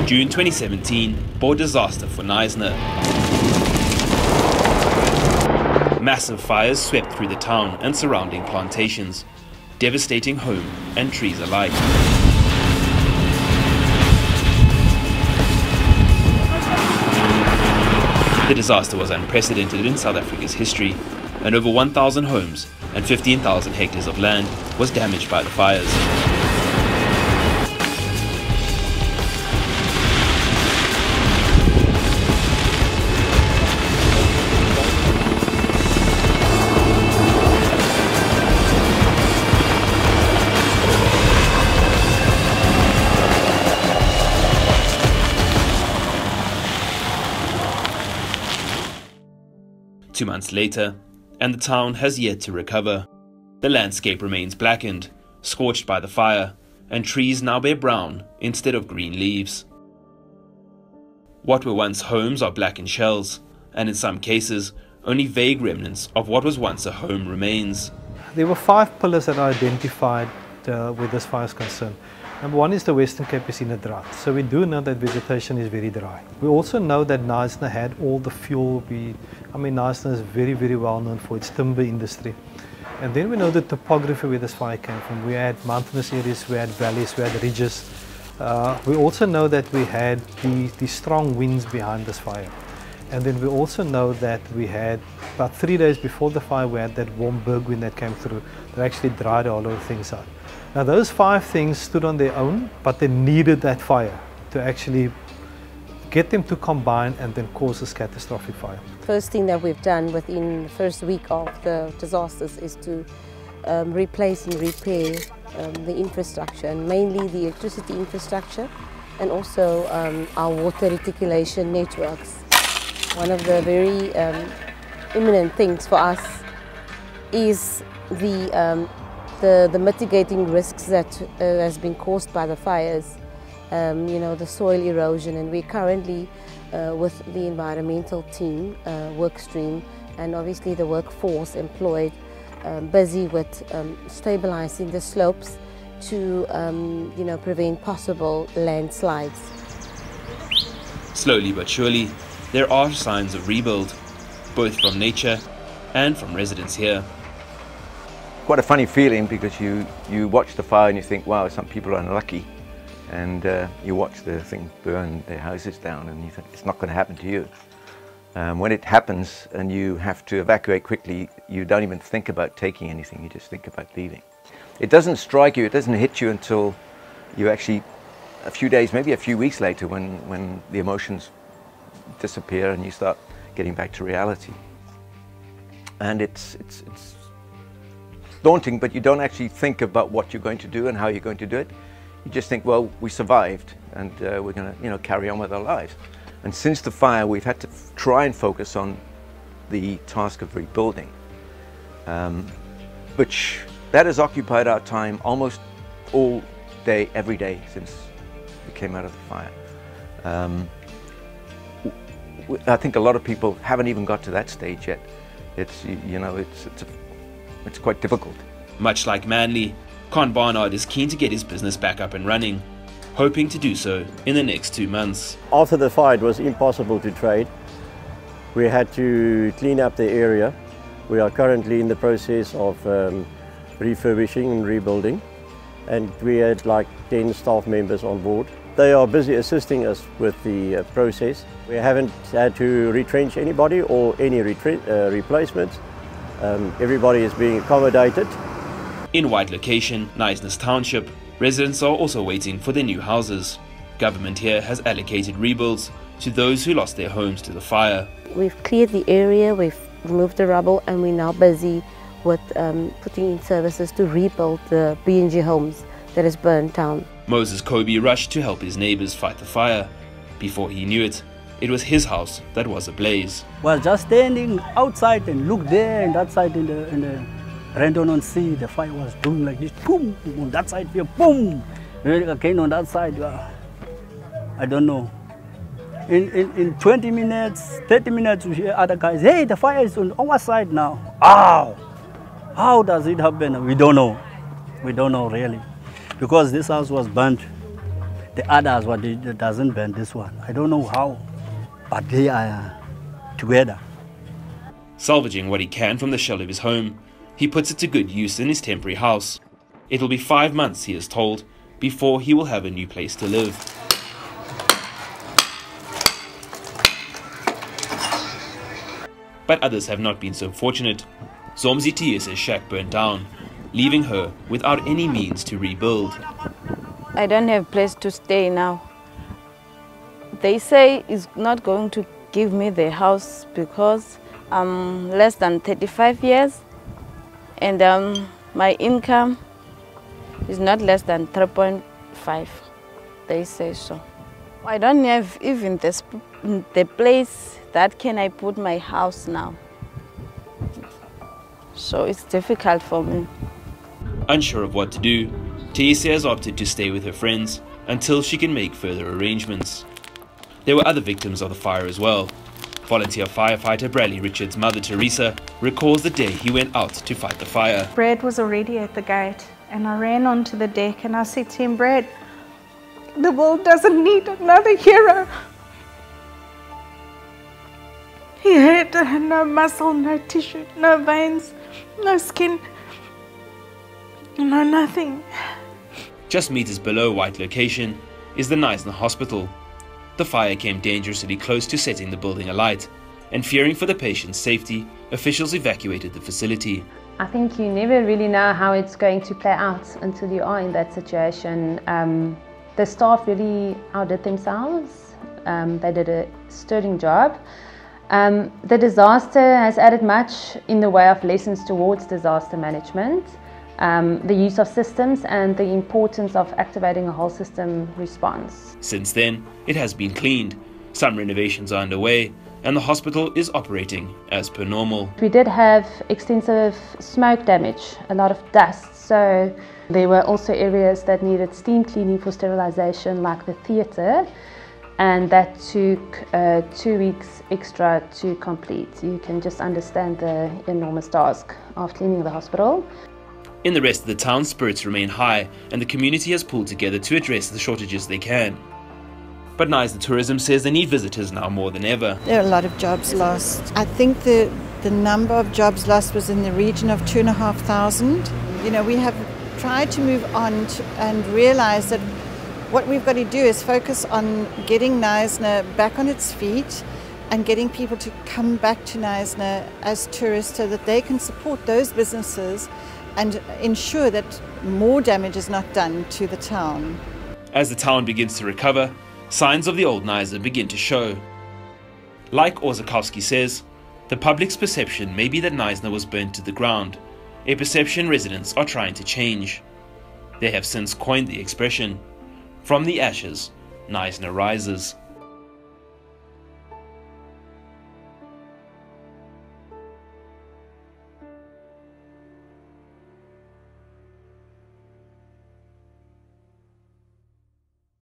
June 2017 brought disaster for Knysna. Massive fires swept through the town and surrounding plantations, devastating home and trees alike. The disaster was unprecedented in South Africa's history, and over 1,000 homes and 15,000 hectares of land was damaged by the fires. 2 months later, and the town has yet to recover. The landscape remains blackened, scorched by the fire, and trees now bear brown instead of green leaves. What were once homes are blackened shells, and in some cases, only vague remnants of what was once a home remains. There were 5 pillars that are identified where this fire is concerned. Number 1 is the Western Cape is in a drought, so we do know that vegetation is very dry. We also know that Knysna had all the fuel. Knysna is very, very well known for its timber industry. And then we know the topography where this fire came from. We had mountainous areas, we had valleys, we had ridges. We also know that we had the strong winds behind this fire. And then we also know that we had, about 3 days before the fire, we had that warm berg wind that came through that actually dried all of the things out. Now those 5 things stood on their own, but they needed that fire to actually get them to combine and then cause this catastrophic fire. First thing that we've done within the first week of the disasters is to replace and repair the infrastructure, and mainly the electricity infrastructure and also our water reticulation networks. One of the very imminent things for us is the mitigating risks that has been caused by the fires, the soil erosion, and we're currently with the environmental team work stream and obviously the workforce employed busy with stabilizing the slopes to prevent possible landslides. Slowly but surely, there are signs of rebuild, both from nature and from residents here. Quite a funny feeling, because you watch the fire and you think, wow, some people are unlucky, and you watch the thing burn their houses down and you think it's not going to happen to you. When it happens and you have to evacuate quickly, you don't even think about taking anything, you just think about leaving. It doesn't strike you, it doesn't hit you until you actually, a few days, maybe a few weeks later, when the emotions disappear and you start getting back to reality. And it's daunting, but you don't actually think about what you're going to do and how you're going to do it. You just think, well, we survived, and we're going to carry on with our lives. And since the fire, we've had to try and focus on the task of rebuilding, which that has occupied our time almost all day, every day since we came out of the fire. I think a lot of people haven't even got to that stage yet. It's quite difficult. Much like Manly, Con Barnard is keen to get his business back up and running, hoping to do so in the next 2 months. After the fire, it was impossible to trade. We had to clean up the area. We are currently in the process of refurbishing and rebuilding, and we had like 10 staff members on board. They are busy assisting us with the process. We haven't had to retrench anybody or any replacements. Everybody is being accommodated. In White Location, Knysna's township, residents are also waiting for their new houses. Government here has allocated rebuilds to those who lost their homes to the fire. We've cleared the area, we've removed the rubble, and we're now busy with putting in services to rebuild the B&G homes that has burned down. Moses Kobe rushed to help his neighbors fight the fire. Before he knew it, it was his house that was ablaze. Was just standing outside and looked there, and that side in the Randon Sea, the fire was doing like this, boom, on that side here, boom, again on that side. I don't know. In 20 minutes, 30 minutes, we hear other guys, hey, the fire is on our side now. Ow! How does it happen? We don't know. We don't know really. Because this house was burnt the others, what it doesn't burn this one. I don't know how, but they are together. Salvaging what he can from the shell of his home, he puts it to good use in his temporary house. It'll be 5 months, he is told, before he will have a new place to live. But others have not been so fortunate. Zomzi Tiyese's shack burnt down, leaving her without any means to rebuild. I don't have a place to stay now. They say it's not going to give me the house because I'm less than 35 years and my income is not less than 3.5. They say so. I don't have even the place that can I put my house now. So it's difficult for me. Unsure of what to do, Tiyese has opted to stay with her friends until she can make further arrangements. There were other victims of the fire as well. Volunteer firefighter Bradley Richards' mother Teresa recalls the day he went out to fight the fire. Brad was already at the gate and I ran onto the deck and I said to him, Brad, the world doesn't need another hero. He had no muscle, no tissue, no veins, no skin, no nothing. Just meters below White location is the Knysna Hospital. The fire came dangerously close to setting the building alight, and fearing for the patient's safety, officials evacuated the facility. I think you never really know how it's going to play out until you are in that situation. The staff really outdid themselves. They did a sterling job. The disaster has added much in the way of lessons towards disaster management, the use of systems and the importance of activating a whole system response. Since then, it has been cleaned, some renovations are underway, and the hospital is operating as per normal. We did have extensive smoke damage, a lot of dust, so there were also areas that needed steam cleaning for sterilization, like the theatre, and that took 2 weeks extra to complete. You can just understand the enormous task of cleaning the hospital. In the rest of the town, spirits remain high, and the community has pulled together to address the shortages they can. But Knysna Tourism says they need visitors now more than ever. There are a lot of jobs lost. I think the number of jobs lost was in the region of 2,500. You know, we have tried to move on and realize that what we've got to do is focus on getting Knysna back on its feet and getting people to come back to Knysna as tourists so that they can support those businesses and ensure that more damage is not done to the town. As the town begins to recover, signs of the old Knysna begin to show. Like Orzakowski says, the public's perception may be that Knysna was burnt to the ground, a perception residents are trying to change. They have since coined the expression, "From the ashes, Knysna rises."